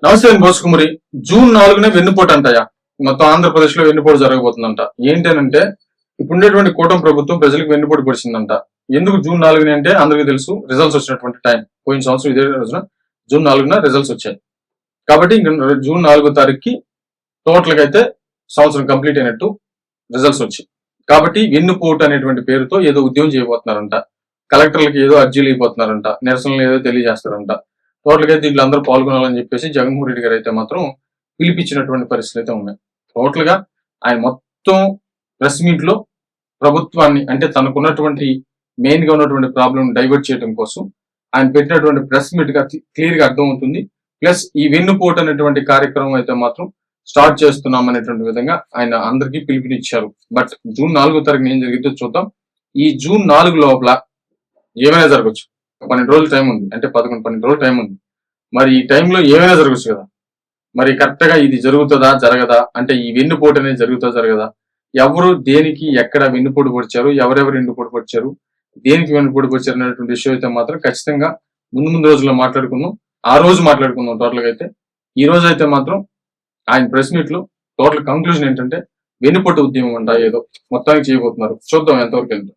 నమస్తే బోసుకుమరి. జూన్ 4న వెన్నుపోటు అంటయా మొత్తం ఆంధ్రప్రదేశ్ లో వెన్నుపోటు జరగబోతుందంట. ఏంటనంటే ఇప్పుడు ఉండేటువంటి కూటమి ప్రభుత్వం ప్రజలకు వెన్నుపోటు పొడిచిందంట. ఎందుకు జూన్ 4ని అంటే అందరికీ తెలుసు, రిజల్ట్స్ వచ్చినటువంటి టైం. పోయిన సంవత్సరం ఇదే రోజున జూన్ 4న రిజల్ట్స్ వచ్చాయి. కాబట్టి జూన్ 4వ తారీఖుకి టోటల్ గా అయితే సంవత్సరం కంప్లీట్ అయినట్టు రిజల్ట్స్ వచ్చాయి. కాబట్టి వెన్నుపోటు అనేటువంటి పేరుతో ఏదో ఉద్యమం చేయబోతున్నారంట. కలెక్టర్లకు ఏదో అర్జీలు అయిపోతున్నారంట, నిరసనలు ఏదో తెలియజేస్తారంట. టోటల్ గా దీంట్లో అందరూ పాల్గొనాలని చెప్పేసి జగన్మోహన్ రెడ్డి గారు అయితే మాత్రం పిలిపించినటువంటి పరిస్థితులు అయితే ఉన్నాయి. టోటల్ గా ఆయన మొత్తం ప్రెస్ మీట్ లో ప్రభుత్వాన్ని అంటే తనకున్నటువంటి మెయిన్ గా ఉన్నటువంటి ప్రాబ్లం డైవర్ట్ చేయడం కోసం ఆయన పెట్టినటువంటి ప్రెస్ మీట్ గా క్లియర్ గా అర్థమవుతుంది. ప్లస్ ఈ వెన్నుపోటు అనేటువంటి కార్యక్రమం అయితే మాత్రం స్టార్ట్ చేస్తున్నాం అనేటువంటి విధంగా ఆయన అందరికీ పిలుపునిచ్చారు. బట్ జూన్ 4వ తారీఖున ఏం జరిగిందో చూద్దాం. ఈ జూన్ 4 లోపల ఏమైనా జరగచ్చు. 12 రోజులు టైం ఉంది, అంటే 11-12 రోజులు టైం ఉంది. మరి ఈ టైంలో ఏమైనా జరగచ్చు కదా. మరి కరెక్ట్ గా ఇది జరుగుతుందా జరగదా, అంటే ఈ వెన్నుపోటు అనేది జరుగుతుందా జరగదా, ఎవరు దేనికి ఎక్కడ వెన్నుపోటు పొడిచారు, ఎవరెవరు వెన్నుపోటు పొడిచారు, దేనికి వెన్నుపోటు పొడిచారు అనేటువంటి విషయం అయితే మాత్రం ఖచ్చితంగా ముందు రోజుల్లో మాట్లాడుకుందాం. ఆ రోజు మాట్లాడుకుందాం. టోటల్ గా అయితే ఈ రోజు అయితే మాత్రం ఆయన ప్రెస్ మీట్ లో టోటల్ కంక్లూజన్ ఏంటంటే వెన్నుపోటు ఉద్యమం అంట ఏదో మొత్తానికి చేయబోతున్నారు. చూద్దాం ఎంతవరకు వెళ్తాం.